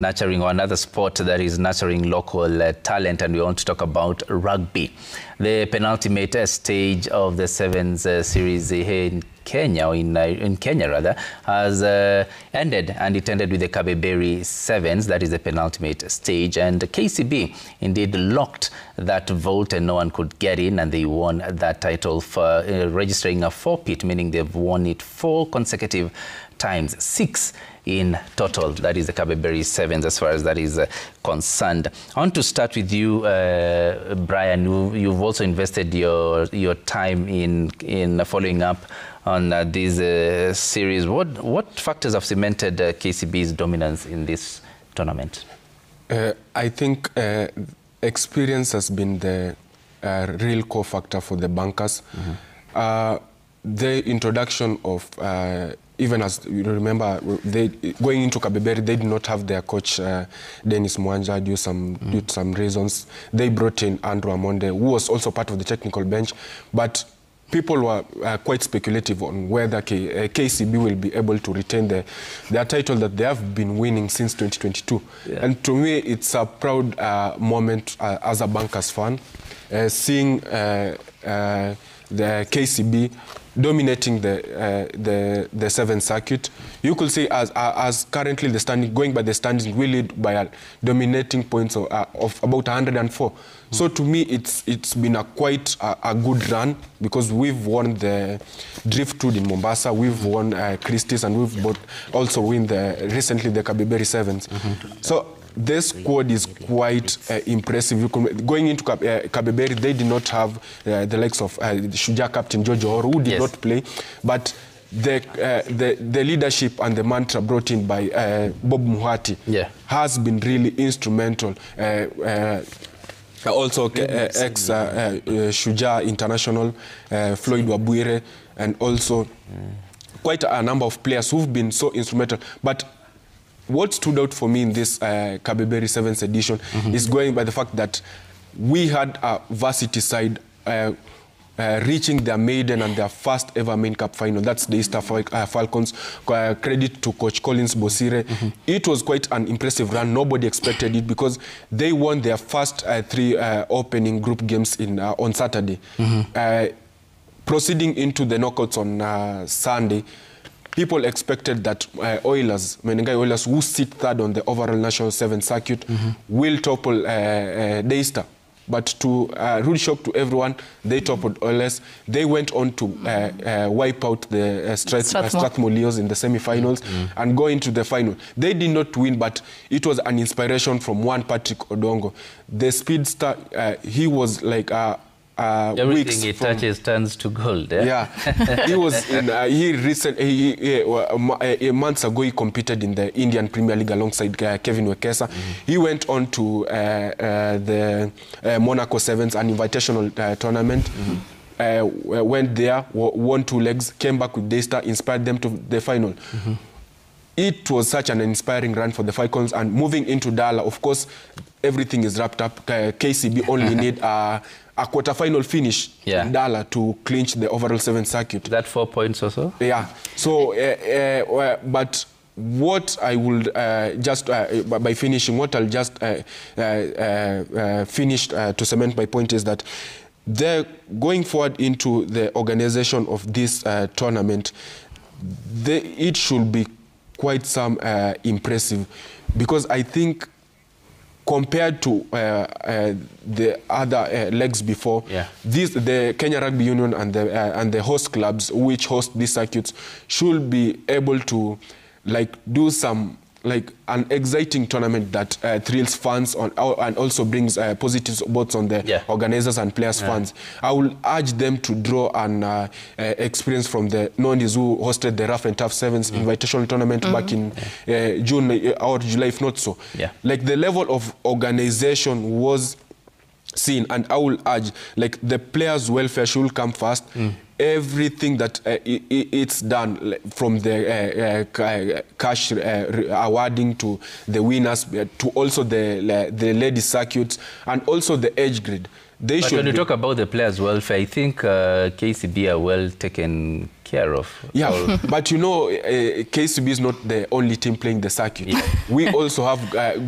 Nurturing or another sport that is nurturing local talent, and we want to talk about rugby. The penultimate stage of the Sevens series here in Kenya, in Kenya rather, has ended, and it ended with the Kabeberi Sevens. That is the penultimate stage, and KCB indeed locked that vote and no one could get in, and they won that title for registering a four-peat, meaning they've won it 4 consecutive times, 6 in total. That is the Kabeberi Sevens as far as that is concerned. I want to start with you, Brian. You've also invested your time in following up on this series. What factors have cemented KCB's dominance in this tournament? I think experience has been the real core factor for the bankers. The introduction of even as you remember, going into Kabeberi, they did not have their coach Dennis Mwanja due to some reasons. They brought in Andrew Amonde, who was also part of the technical bench, but people were quite speculative on whether KCB will be able to retain their title that they have been winning since 2022. Yeah. And to me, it's a proud moment as a bankers fan, seeing the KCB dominating the Seventh Circuit. You could say as currently the standing, going by the standings, we lead by a dominating points of about 104. So to me, it's been quite a good run, because we've won the Driftwood in Mombasa, we've won Christie's, and we've also won recently the Kabeberi Sevens. So this squad is quite impressive. Going into Kabeberi, they did not have the likes of the Shujaa captain George Oro, who did not play, but the leadership and the mantra brought in by Bob Muhati has been really instrumental. Also ex-Shujaa international Floyd Wabwire, and also quite a number of players who've been so instrumental. But what stood out for me in this Kabeberi 7th edition is going by the fact that we had a varsity side reaching their maiden and their first ever main cup final. That's the Easter Falcons. Credit to Coach Collins Bosire. It was quite an impressive run. Nobody expected it, because they won their first 3 opening group games on Saturday. Proceeding into the knockouts on Sunday, people expected that Menengai Oilers, who sit third on the overall national 7th circuit, will topple Daystar. But to rude shock to everyone, they toppled Oilers. They went on to wipe out the Strathmore Leos in the semi-finals and go into the final. They did not win, but it was an inspiration from one Patrick Odongo. The speedster, he was like everything he touches turns to gold. Yeah, he was in. Months ago, he competed in the Indian Premier League alongside Kevin Wekesa. He went on to the Monaco Sevens, an invitational tournament. Went there, won 2 legs, came back with Daystar, inspired them to the final. It was such an inspiring run for the Falcons, and moving into Dala, of course, everything is wrapped up. KCB only need a quarter-final finish in Dala to clinch the overall 7th circuit. That 4 points or so? Yeah. So, but what I would just, by finishing, what I'll just finish to cement my point is that they're going forward into the organization of this tournament. It should be quite some impressive, because I think compared to the other legs before, the Kenya Rugby Union and the host clubs which host these circuits should be able to do some an exciting tournament that thrills fans and also brings positive both on the organizers and players' fans. I will urge them to draw an experience from the Nondis, who hosted the Rough and Tough Sevens invitational tournament back in June or July, if not so. The level of organization was seen, and I will urge the players' welfare should come first. Everything that it's done, from the cash awarding to the winners, to also the ladies circuits, and also the age grid. they but should. When you talk about the players' welfare, I think KCB are well taken care of. Yeah, but you know, KCB is not the only team playing the circuit. Yeah. We also have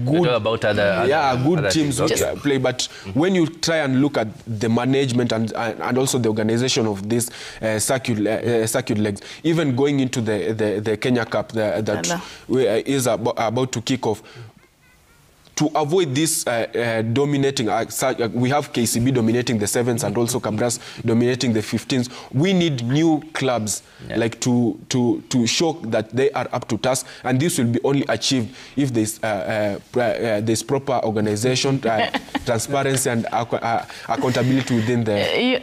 good, about other good teams which play. But when you try and look at the management and also the organization of this circuit legs, even going into the Kenya Cup that is about to kick off, to avoid this dominating, we have KCB dominating the 7s and also Kabras dominating the 15s. We need new clubs like to show that they are up to task, and this will be only achieved if there's proper organization, transparency, and accountability within the.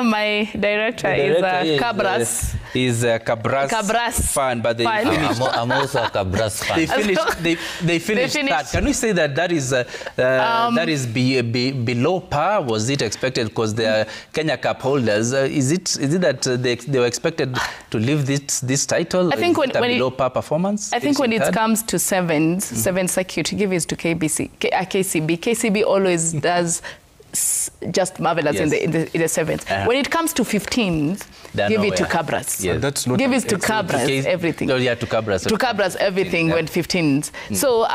My director is Kabras. Is Kabras fan, but I'm also a Kabras fan. They finished that. Can we say that is below par? Was it expected because they are Kenya Cup holders? Is it that they were expected to leave this title? I think when below par performance. I think when it comes to seven circuit, give it to KCB. KCB always does just marvelous in the 7th. When it comes to 15th, give it to Kabras. Yes. That's not give it to Kabras, everything. No, yeah, to Kabras. To Kabras, everything went 15th. So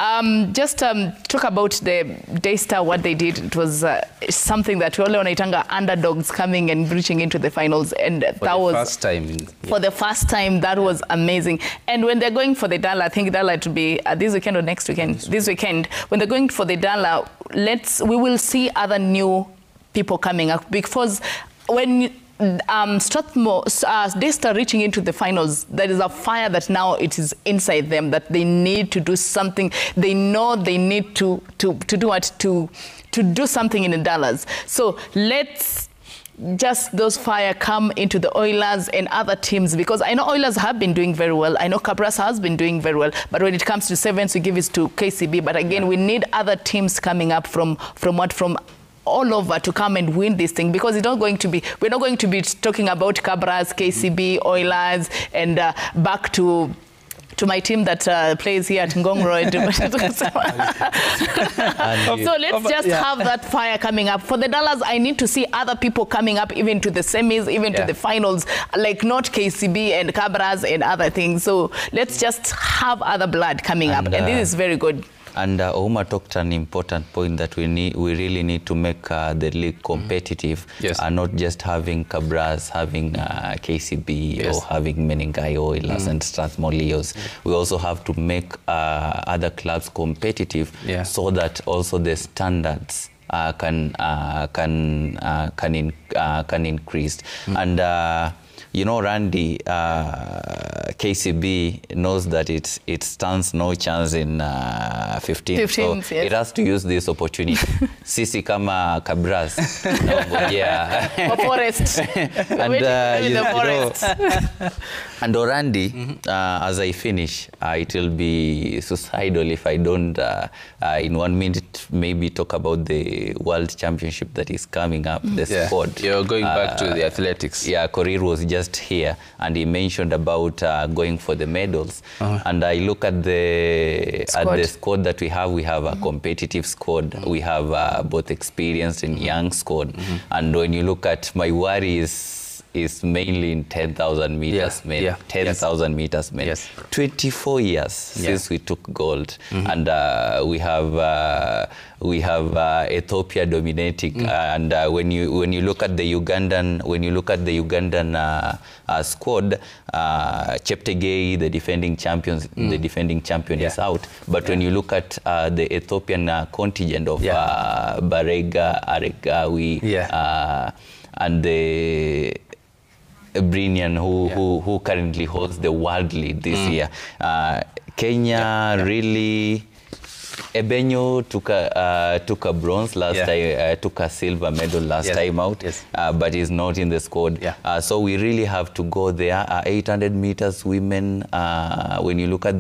just talk about the Daystar, what they did. It was something that we only wanaitanga underdogs coming and reaching into the finals, and that was first time. For the first time, that was amazing. And when they're going for the Dala, I think Dala to be this weekend or next weekend. This weekend, when they're going for the Dala, we will see other new people coming up, because when Strathmore, Daystar reaching into the finals, there is a fire that now it is inside them, that they need to do something. They know they need to do what to do something in the Dallas. So let's just those fire come into the Oilers and other teams, because I know Oilers have been doing very well. I know Kabras has been doing very well. But when it comes to 7s, we give it to KCB. But again, we need other teams coming up from all over to come and win this thing, because we're not going to be talking about Kabras, KCB, Oilers, and back to my team that plays here at Ngong Road. So let's just have that fire coming up. For the Dallas, I need to see other people coming up, even to the semis, even to the finals, like not KCB and Kabras and other things. So let's just have other blood coming up, and this is very good. And Ouma talked an important point that we really need to make the league competitive, and not just having Kabras, having KCB, or having Menengai Oilers and Strathmore Leos. We also have to make other clubs competitive, so that also the standards can increase. And you know, Randy, KCB knows that it stands no chance in 15. So it has to use this opportunity. Sisi kama Kabras. Forest. And Randy, as I finish, it will be suicidal if I don't, in 1 minute, maybe talk about the World Championship that is coming up, the squad. You're going back to the athletics. Yeah, Korir was just here, and he mentioned about going for the medals. And I look at the squad that we have. We have a competitive squad. We have both experienced and young squad. And when you look at my worries, is mainly in 10,000 meters men. 10,000 meters men. 24 years since we took gold, and we have Ethiopia dominating. And when you look at the Ugandan, squad, Cheptegei, the defending champion, is out. But when you look at the Ethiopian contingent of Barega, Aregawi, and the Brinian, who currently holds the world lead this year. Kenya really. Ebenyo took a bronze last time, took a silver medal last time out, but is not in the squad. So we really have to go there. 800 meters women. When you look at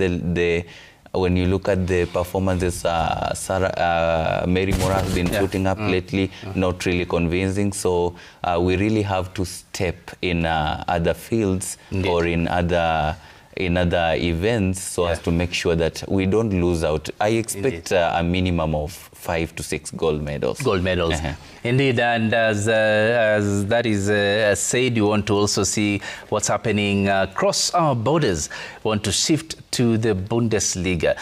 the performances Mary Mora has been putting up lately, not really convincing. So we really have to step in other fields or in other in other events so as to make sure that we don't lose out. I expect a minimum of 5 to 6 gold medals. Gold medals. Indeed, and as that is said, you want to also see what's happening across our borders. We want to shift to the Bundesliga.